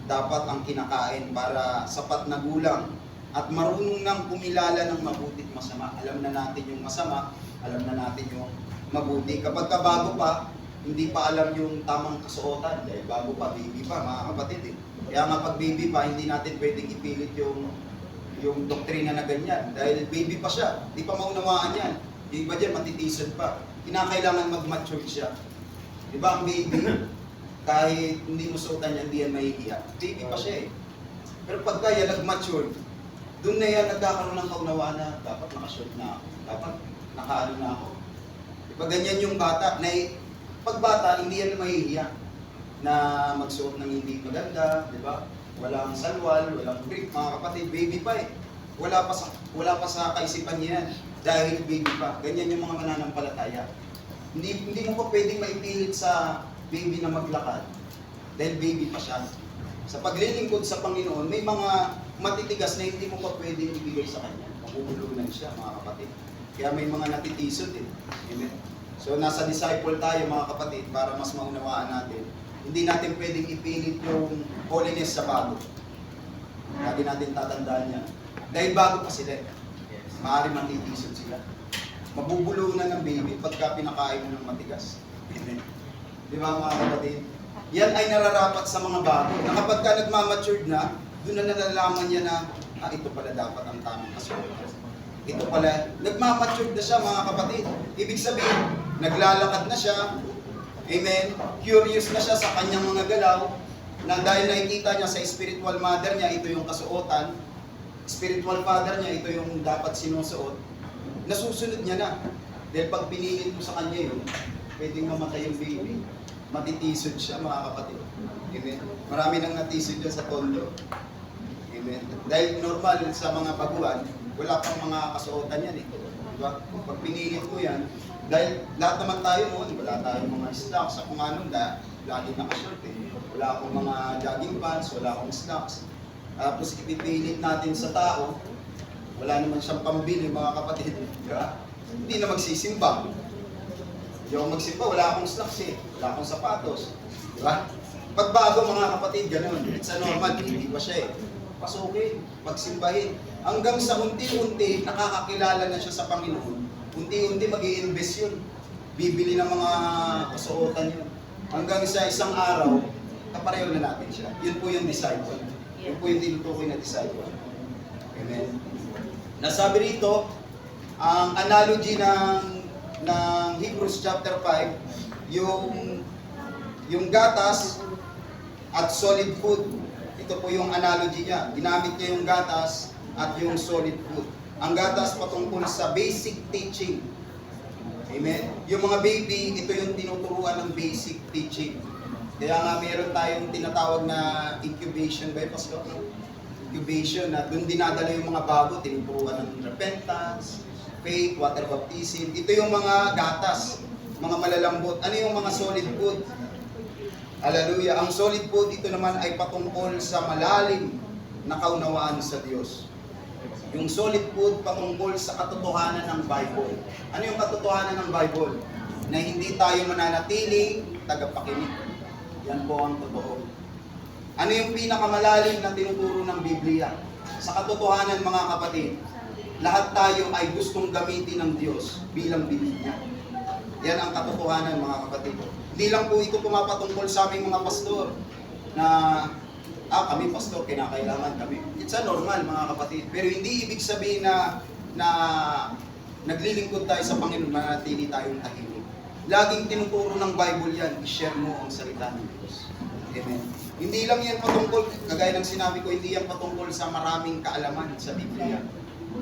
dapat ang kinakain para sapat na gulang at marunong nang kumilala ng mabuti at masama. Alam na natin yung masama, alam na natin yung mabuti. Kapag bago pa, hindi pa alam yung tamang kasuotan. Dahil bago pa, baby pa, mga kapatid. Kaya nga pag baby pa, hindi natin pwedeng ipilit yung doktrina na ganyan. Dahil baby pa siya, hindi pa maunawaan yan. Yung iba dyan, matitisod pa. Kinakailangan mag-mature siya. Di ba ang baby, kahit hindi mo suotan yan, hindi yan mahihiya. Baby pa siya eh. Pero pagka yan nag-mature, doon na yan nagkakaroon ng kaunawaan na dapat nakashort na ako. Dapat nakaano na ako. Diba ganyan yung bata, na pag bata, hindi yan mahihiya na magsuot ng hindi maganda, di ba? Walang salwal, walang brick, mga kapatid, baby pa eh. Wala pa sa kaisipan niya yan, dahil baby pa. Ganyan yung mga mananampalataya. Hindi mo pa pwedeng maipilit sa baby na maglakad, dahil baby pa siya. Sa paglilingkod sa Panginoon, may mga matitigas na hindi mo pa pwedeng ibigay sa Kanya. Mabubulunan siya, mga kapatid. Kaya may mga natitisod eh. Amen. So nasa disciple tayo, mga kapatid, para mas maunawaan natin. Hindi natin pwedeng ipilit yung holiness sa bago. Lagi natin tatandaan yan. Dahil bago pa sila. Maaari matitisod sila. Mabubulunan ng baby pagka pinakain mo ng matigas. Amen. Di ba, mga kapatid? Yan ay nararapat sa mga bago. Na kapag ka nagmamatured na, doon na nalalaman niya na, ito pala dapat ang tamang kasuotan. Ito pala, nagmamatured na siya, mga kapatid. Ibig sabihin, naglalakad na siya, amen, curious na siya sa kanyang mga galaw, na dahil nakikita niya sa spiritual mother niya, ito yung kasuotan, spiritual father niya, ito yung dapat sinusuot, nasusunod niya na. Dahil pag pinilit mo sa kanya yun, pwedeng mamatay yung baby. Matitisod siya, mga kapatid. Amen. Marami nang natisod dyan sa tondo. Amen. Dahil normal sa mga baguhan, wala pang mga kasuotan yan eh. Diba? Pag pinilit mo yan, dahil lahat naman tayo noon, wala tayong mga slacks. Sa kung ano, lagi nakashort eh. Wala akong mga jogging pants, wala akong slacks. Tapos ipipilit natin sa tao, wala naman siyang pambili, mga kapatid. Diba? Hindi na magsisimba. Hindi ako magsimba, wala akong slacks eh. Wala akong sapatos. Diba? Pagbago, mga kapatid, ganun. It's a normal, hindi pa siya eh. Pasukin, pagsimbahin. Hanggang sa unti-unti, nakakakilala na siya sa Panginoon. Unti-unti mag-i-invest yun. Bibili ng mga kasuotan yun. Hanggang sa isang araw, kapareho na natin siya. Yun po yung disciple. Yun po yung tinutukoy na disciple. Amen. Nasabi rito, ang analogy ng Hebrews chapter 5, yung gatas at solid food. Ito po yung analogy niya. Ginamit niya yung gatas at yung solid food. Ang gatas patungkol sa basic teaching. Amen? Yung mga baby, ito yung tinuturuan ng basic teaching. Kaya nga meron tayong tinatawag na incubation by Pastor. Incubation na doon dinadala yung mga bago, tinuturuan ng repentance, faith, water baptism. Ito yung mga gatas, mga malalambot. Ano yung mga solid food? Hallelujah. Ang solid food, ito naman ay patungkol sa malalim na kaunawaan sa Diyos. Yung solid food patungkol sa katotohanan ng Bible. Ano yung katotohanan ng Bible? Na hindi tayo mananatiling tagapakinig. Yan po ang totoo. Ano yung pinakamalalim na tinuturo ng Biblia? Sa katotohanan, mga kapatid, lahat tayo ay gustong gamitin ng Diyos bilang bilid niya. Yan ang katotohanan, mga kapatid. Hindi lang po ito pumapatungkol sa aming mga pastor na kami pastor, kinakailangan kami. It's a normal, mga kapatid. Pero hindi ibig sabihin na naglilingkod tayo sa Panginoon, manatili tayong tahimik. Laging tinuturo ng Bible yan, i-share mo ang salita ng Diyos. Amen. Hindi lang yan patungkol, kagaya ng sinabi ko, hindi yan patungkol sa maraming kaalaman sa Biblia.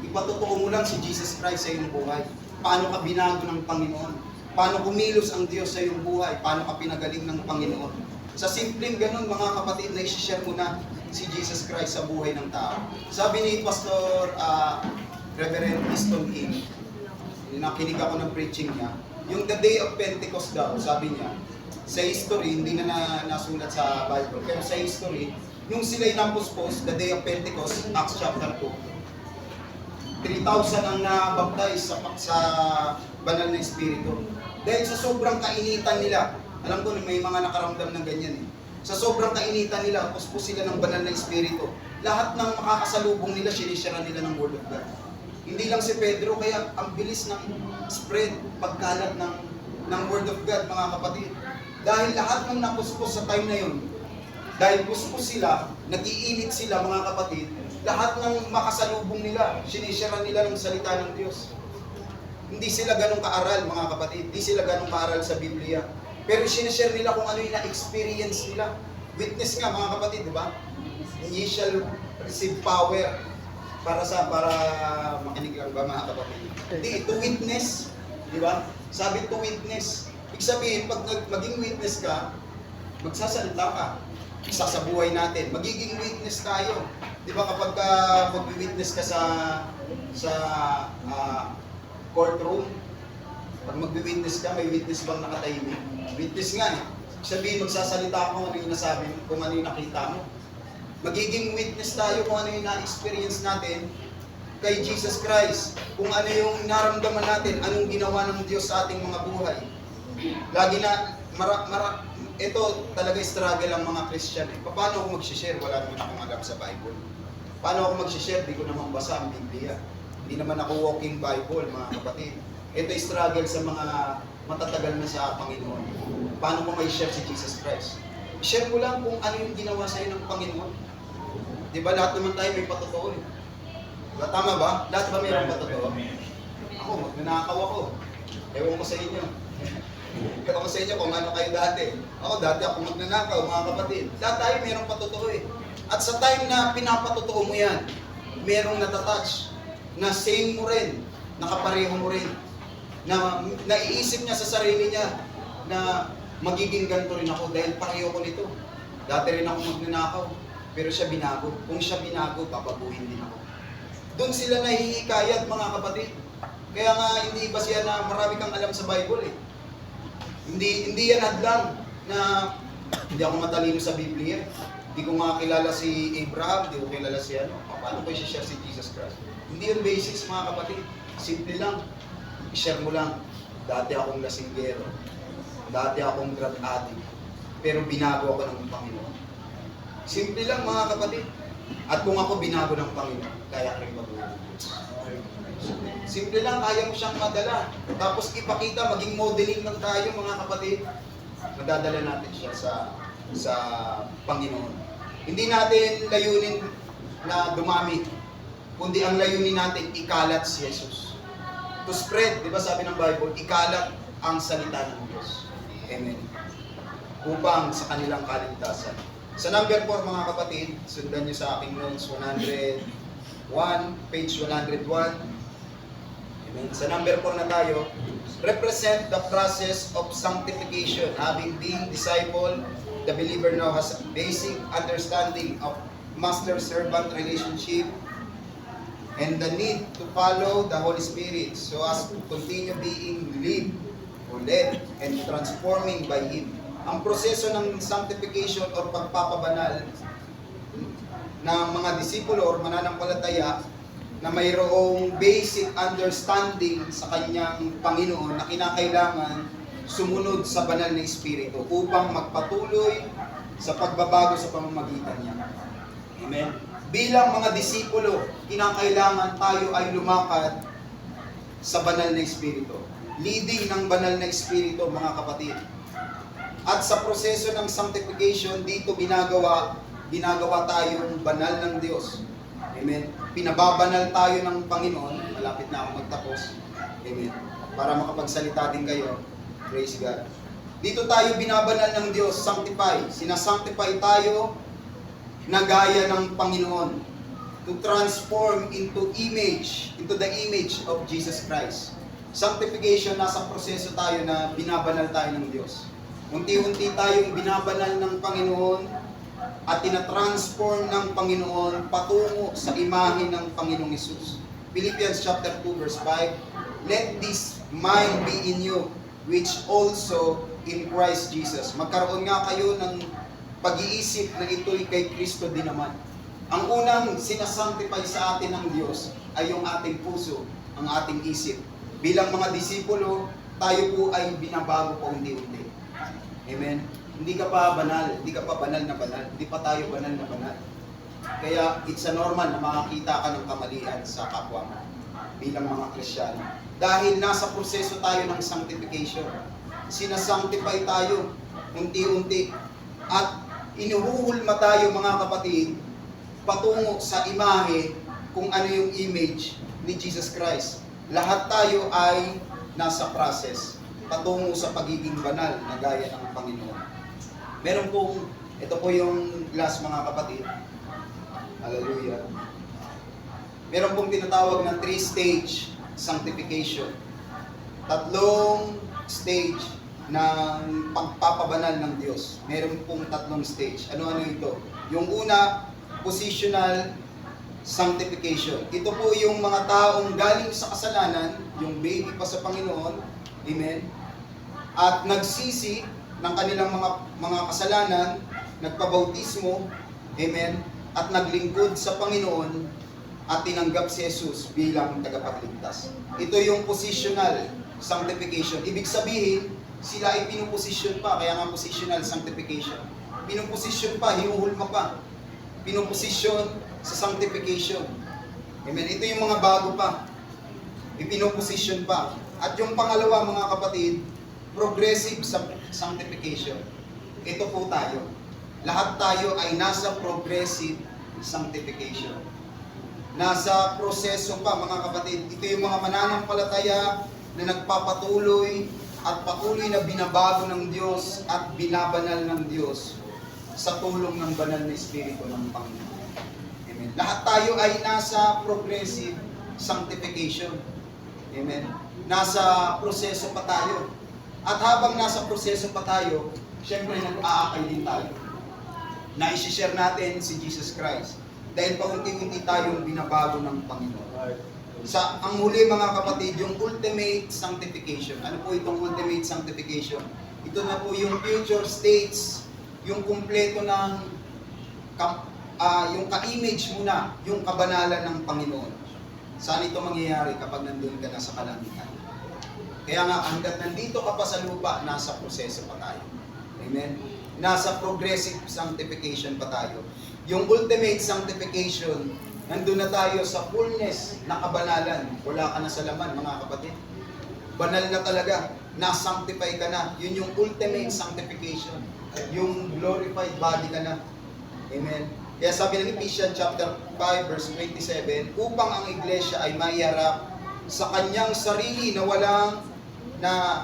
Ipatotoo mo lang si Jesus Christ sa iyong buhay. Paano ka binago ng Panginoon? Paano kumilos ang Diyos sa iyong buhay? Paano ka pinagaling ng Panginoon? Sa simpleng ganun, mga kapatid, na i-share mo na si Jesus Christ sa buhay ng tao. Sabi ni Pastor Reverend Easton King, nakinig ako ng preaching niya, yung the day of Pentecost daw, sabi niya, sa history, hindi na nasulat sa Bible, pero sa history, nung sila'y nampuspos, the day of Pentecost, Acts chapter 2, 3,000 ang nabaptize sa banal na Espiritu. Dahil sa sobrang kainitan nila, alam ko may mga nakaramdam ng ganyan eh. Sa sobrang kainitan nila, puspos sila ng banal na Espiritu. Lahat ng makakasalubong nila, sinishare nila ng Word of God. Hindi lang si Pedro, kaya ang bilis ng spread, pagkalat ng Word of God, mga kapatid. Dahil lahat ng napuspos sa time na yun, dahil puspos sila, nag-iinit sila, mga kapatid, lahat ng makasalubong nila, sinishare nila ng salita ng Diyos. Hindi sila ganong kaaral, mga kapatid. Hindi sila ganong kaaral sa Biblia. Pero sinishare nila kung ano yung na-experience nila. Witness nga, mga kapatid, di ba? Ye shall receive power. Para makinig lang ba, mga kapatid? Hindi, to witness. Di ba? Sabi to witness. Ibig sabihin, pag maging witness ka, magsasalita ka. Isa sa buhay natin. Magiging witness tayo. Di ba kapag mag-witness ka sa courtroom, pag mag-witness ka, may witness bang nakatahimik? Witness nga eh. Sabihin, magsasalita ako kung ano yung nasabi mo, kung ano yung nakita mo. Magiging witness tayo kung ano yung na-experience natin kay Jesus Christ. Kung ano yung naramdaman natin, anong ginawa ng Diyos sa ating mga buhay. Lagi na, ito talaga struggle ang mga Christian. Paano ako mag-share? Wala naman akong alam sa Bible. Paano ako mag-share? Di ko naman basa ang Biblia. Hindi naman ako walking Bible, mga kapatid. Ito ay struggle sa mga matatagal na sa Panginoon. Paano mo may share si Jesus Christ? Share ko lang kung ano yung ginawa sa'yo ng Panginoon. Di ba lahat naman tayo may patotoo eh. Diba, tama ba? Lahat ba mayroong patotoo? Ako, magnanakaw ako. Ewan ko sa inyo. Ewan ko sa inyo kung ano kayo dati. Ako dati ako magnanakaw, mga kapatid. Lahat tayo mayroong patotoo eh. At sa time na pinapatotoo mo yan, mayroong natatouch na same mo rin, nakapareho mo rin, na naiisip niya sa sarili niya na magiging ganito rin ako dahil pareho ko nito. Dati rin ako magnanakaw, pero siya binago. Kung siya binago, babaguhin din ako. Doon sila nahihikayat, mga kapatid. Kaya nga, hindi ba siya na marami kang alam sa Bible eh. Hindi yan hadlang na hindi ako matalino sa Biblia. Hindi ko nga kilala si Abraham, hindi ko kilala si ano. Paano ko i-share si Jesus Christ? Hindi yun basis, mga kapatid. Simple lang. I-share mo lang. Dati akong lasinggero. Dati akong drug addict. Pero binago ako ng Panginoon. Simple lang, mga kapatid. At kung ako binago ng Panginoon, kaya rin mag-uwi. Simple lang, kaya mo siyang madala. Tapos ipakita, maging modeling lang tayo, mga kapatid. Madadala natin siya sa Panginoon. Hindi natin layunin na dumami, kundi ang layunin natin, ikalat si Jesus. To spread, di ba sabi ng Bible, ikalat ang salita ng Diyos. Amen. Upang sa kanilang kaligtasan. Sa number 4, mga kapatid, sundan nyo sa aking notes, 101, page 101. Amen. Sa number 4 na tayo, represent the process of sanctification. Having been disciple, the believer now has a basic understanding of master-servant relationship and the need to follow the Holy Spirit so as to continue being led and transforming by Him. Ang proseso ng sanctification o pagpapabanal ng mga disipulo o mananampalataya na mayroong basic understanding sa kanyang Panginoon na kinakailangan sumunod sa banal na Espiritu upang magpatuloy sa pagbabago sa pamamagitan niya. Amen. Bilang mga disipulo, kinakailangan tayo ay lumakad sa banal na Espiritu. Leading ng banal na Espiritu, mga kapatid. At sa proseso ng sanctification, dito ginagawa tayong banal ng Diyos. Amen. Pinababanal tayo ng Panginoon. Malapit na ako magtapos. Amen. Para makapagsalita din kayo. Praise God. Dito tayo binabanal ng Diyos, sanctify. Sinasanctify tayo na gaya ng Panginoon. To transform into the image of Jesus Christ. Sanctification, nasa proseso tayo na binabanal tayo ng Diyos. Unti-unti tayong binabanal ng Panginoon at tinatransform ng Panginoon patungo sa imahe ng Panginoong Hesus. Philippians chapter 2 verse 5, let this mind be in you, which also in Christ Jesus. Magkaroon nga kayo ng pag-iisip na ito'y kay Kristo din naman. Ang unang sinasanctify sa atin ng Diyos ay yung ating puso, ang ating isip. Bilang mga disipulo, tayo po ay binabago pa unti-unti. Amen? Hindi ka pa banal na banal. Hindi pa tayo banal na banal. Kaya it's a normal na makakita ka ng kamalian sa kapwa mo bilang mga Kristiyano. Dahil nasa proseso tayo ng sanctification. Sinasanctify tayo unti-unti. At inuhuhulma tayo mga kapatid patungo sa imahe kung ano yung image ni Jesus Christ. Lahat tayo ay nasa process patungo sa pagiging banal na gaya ng Panginoon. Meron pong, ito po yung last mga kapatid. Hallelujah. Meron pong tinatawag na 3-stage sanctification. 3 stage ng pagpapabanal ng Diyos. Meron pong 3 stage. Ano-ano ito? Yung una, positional sanctification. Ito po yung mga taong galing sa kasalanan, yung baby pa sa Panginoon, amen, at nagsisi ng kanilang mga kasalanan, nagpabautismo, amen, at naglingkod sa Panginoon at tinanggap si Jesus bilang tagapagligtas. Ito yung positional sanctification. Ibig sabihin, sila ay pinuposisyon pa, kaya nga positional sanctification. Pinuposisyon pa, hinuhulma pa. Pinuposisyon sa sanctification. Amen. Ito yung mga bago pa. Ipinoposisyon pa. At yung pangalawa mga kapatid, progressive sanctification. Ito po tayo. Lahat tayo ay nasa progressive sanctification. Nasa proseso pa mga kapatid. Ito yung mga mananampalataya na nagpapatuloy at patuloy na binabago ng Diyos at binabanal ng Diyos sa tulong ng banal na Espiritu ng Panginoon. Amen. Lahat tayo ay nasa progressive sanctification. Amen. Nasa proseso pa tayo. At habang nasa proseso pa tayo, syempre nag-aakay din tayo. Na-share natin si Jesus Christ. Dahil paunti-unti tayong binabago ng Panginoon. Ang huli mga kapatid, yung ultimate sanctification. Ano po itong ultimate sanctification? Ito na po yung future states, yung kumpleto ng yung ka-image mo na, yung kabanalan ng Panginoon. Saan ito mangyayari kapag nandun ka na sa kalangitan? Kaya nga, hanggat nandito ka pa sa lupa, nasa proseso pa tayo. Amen? Nasa progressive sanctification pa tayo. Yung ultimate sanctification, nandun na tayo sa fullness na kabanalan. Wala ka na sa laman, mga kapatid. Banal na talaga. Na-sanctify ka na. Yun yung ultimate sanctification. Yung glorified body ka na. Amen. Kaya sabi ng Ephesians chapter 5 verse 27, upang ang iglesia ay maiharap sa kanyang sarili na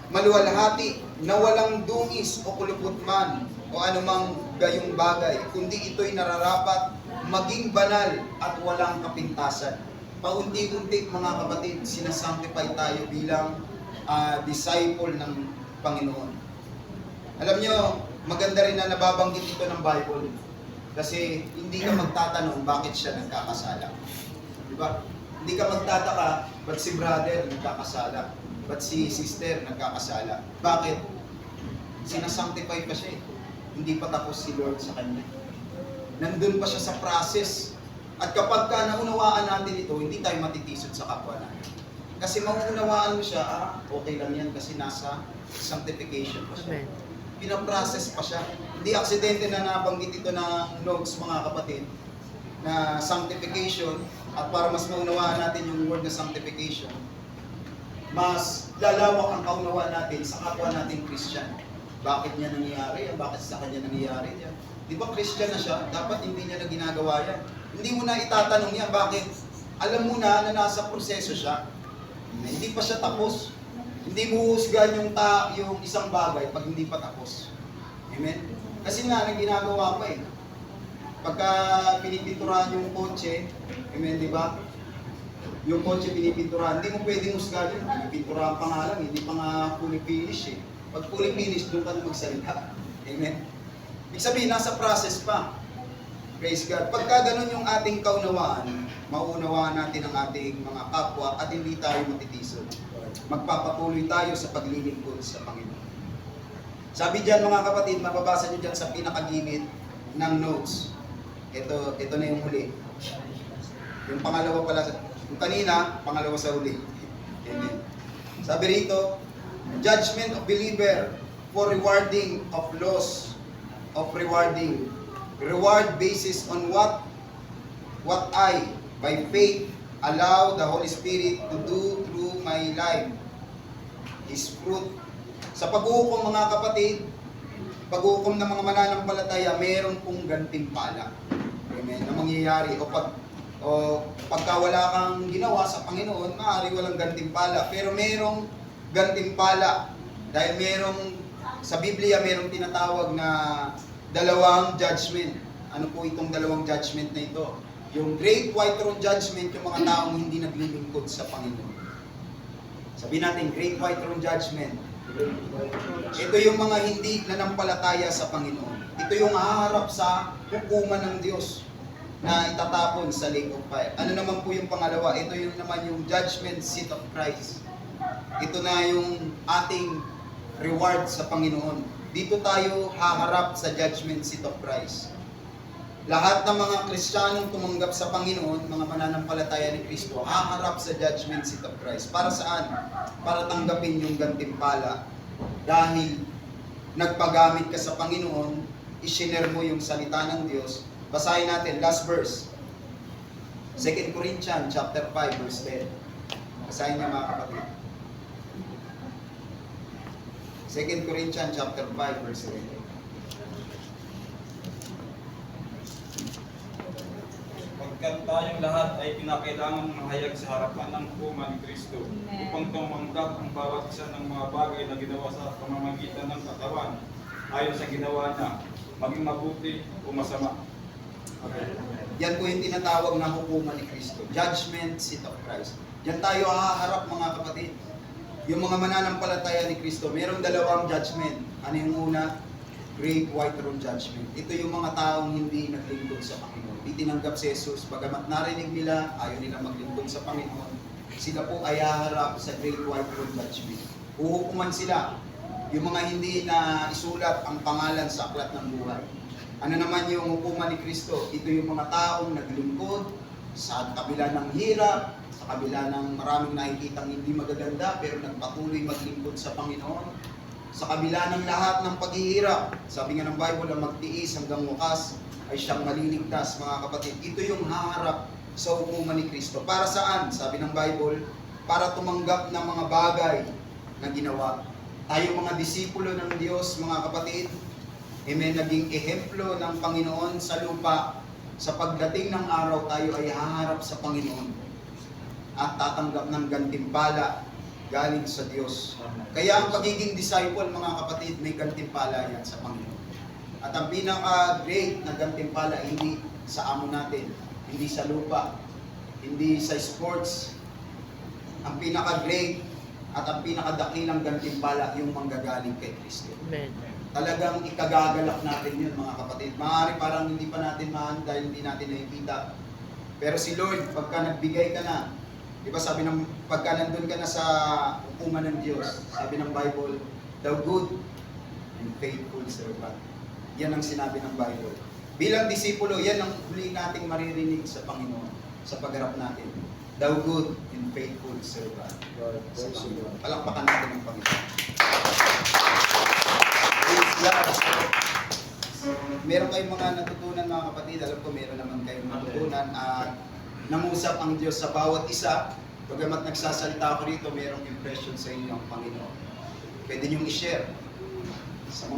maluwalhati, na walang dungis o kulupot man o anumang gayong bagay, kundi ito'y nararapat maging banal at walang kapintasan. Paunti-unti mga kapatid, sinasanctify tayo bilang disciple ng Panginoon. Alam nyo, maganda rin na nababanggit ito ng Bible. Kasi hindi ka magtatanong bakit siya nagkakasala. Diba? Hindi ka magtataka ba't si brother nagkakasala, ba't si sister nagkakasala. Bakit? Sinasanctify pa siya eh. Hindi pa tapos si Lord sa kanya. Nandun pa siya sa process. At kapag ka naunawaan natin ito, hindi tayo matitisod sa kapwa natin. Kasi mauunawaan mo siya, okay lang yan kasi nasa sanctification pa siya. Pinaprocess pa siya. Hindi aksidente na nabanggit ito ng notes mga kapatid na sanctification, at para mas maunawaan natin yung word na sanctification, mas lalawak ang kaunawaan natin sa kapwa natin Christian. Bakit niya nangyayari yan? Bakit sa kanya nangyayari yan? Di ba Christian na siya? Dapat hindi niya na ginagawa yan. Hindi mo na itatanong yan. Bakit? Alam mo na nasa proseso siya. Hindi pa siya tapos. Hindi mo husgan yung isang bagay pag hindi pa tapos. Amen? Kasi nga, ginagawa ko eh. Pagka pinipinturahan yung kotse, amen, di ba? Yung kotse pinipinturahan, hindi mo pwedeng husgan yun. Pinipinturahan pa nga lang, hindi pa nga fully finish eh. Pag fully finish, doon ka na magsalita. Amen? Ibig sabihin, nasa process pa. Praise God. Pagka ganun yung ating kaunawaan, mauunawaan natin ang ating mga kapwa at hindi tayo matitiso. Magpapatuloy tayo sa paglilingkod sa Panginoon. Sabi diyan mga kapatid, mababasa nyo diyan sa pinakagilid ng notes. Ito na yung huli. Yung pangalawa pala, yung kanina, pangalawa sa huli. Amen. Sabi rito, judgment of believer for rewarding of loss, of rewarding. Reward basis on what I, by faith, allow the Holy Spirit to do through my life. His fruit. Sa pag-uukom mga kapatid, pag-uukom ng mga mananampalataya, meron pong gantimpala. Amen. Na mangyayari. Pagka wala kang ginawa sa Panginoon, maaari walang gantimpala. Pero merong gantimpala. Dahil sa Biblia, merong tinatawag na dalawang judgment. Ano po itong dalawang judgment na ito? Yung Great White Throne Judgment, yung mga taong hindi naglilingkod sa Panginoon. Sabihin natin, Great White Throne Judgment. Ito yung mga hindi nanampalataya sa Panginoon. Ito yung haharap sa hukuman ng Diyos na itatapon sa lake of fire. Ano naman po yung pangalawa? Ito yung naman yung judgment seat of Christ. Ito na yung ating reward sa Panginoon. Dito tayo haharap sa judgment seat of Christ. Lahat ng mga Kristiyanong tumanggap sa Panginoon, mga mananampalataya ni Kristo, haharap sa judgment seat of Christ. Para saan? Para tanggapin yung gantimpala. Dahil nagpagamit ka sa Panginoon, ishiner mo yung salita ng Diyos. Basahin natin, last verse. 2 Corinthians chapter 5, verse 10. Basahin niya mga kapatid. 2 Corinthians chapter 5, verse 10. Pagkat tayong lahat ay pinakailangan mahayag sa harapan ng hukuman ni Kristo upang tumanggap ang bawat isa ng mga bagay na ginawa sa pamamagitan ng katawan ayon sa ginawa niya, maging mabuti o masama. Okay. Yan po yung tinatawag na hukuman ni Kristo. Judgment seat of Christ. Yan tayo haharap mga kapatid. Yung mga mananampalataya ni Kristo, mayroong dalawang judgment. Ano yung una? Great White Throne Judgment. Ito yung mga taong hindi naglingkod sa Panginoon. Itinanggap si Jesus, bagamat narinig nila, ayaw nila maglingkod sa Panginoon. Sila po ay haharap sa Great White Throne Judgment. Uhukuman sila. Yung mga hindi na isulat ang pangalan sa aklat ng buhay. Ano naman yung hukuman ni Kristo? Ito yung mga taong naglingkod sa kabila ng hirap, sa kabila ng maraming nakikitang hindi magaganda, pero nagpatuloy maglingkod sa Panginoon. Sa kabila ng lahat ng paghihirap, sabi nga ng Bible, ang magtiis hanggang wakas ay siyang maliligtas, mga kapatid. Ito yung haharap sa hukuman ni Kristo. Para saan? Sabi ng Bible, para tumanggap ng mga bagay na ginawa. Tayo mga disipulo ng Diyos, mga kapatid, amen, naging ehemplo ng Panginoon sa lupa. Sa pagdating ng araw, tayo ay haharap sa Panginoon at tatanggap ng gantimpala galing sa Diyos. Kaya ang pagiging disciple, mga kapatid, may gantimpala yan sa Panginoon. At ang pinaka-great na gantimpala, hindi sa amo natin, hindi sa lupa, hindi sa sports. Ang pinaka-great at ang pinakadakilang gantimpala, yung manggagaling kay Kristo. Amen. Talagang ikagagalak natin yun, mga kapatid. Maaari parang hindi pa natin mahan dahil hindi natin nakikita. Pero si Lord, pagka nagbigay ka na, di ba sabi ng, pagka nandun ka na sa hukuman ng Diyos, sabi ng Bible, thou good and faithful servant. Yan ang sinabi ng Bible. Bilang disipulo, yan ang huli nating maririnig sa Panginoon, sa pagharap natin. Thou good and faithful servant. Sa Panginoon. Palakpakan natin ang Panginoon. Meron kayong mga natutunan, mga kapatid. Alam ko meron naman kayong natutunan at namusap ang Diyos sa bawat isa. Bagamat nagsasalita ako rito, merong impression sa inyo ang Panginoon. Pwede niyong i-share sa mga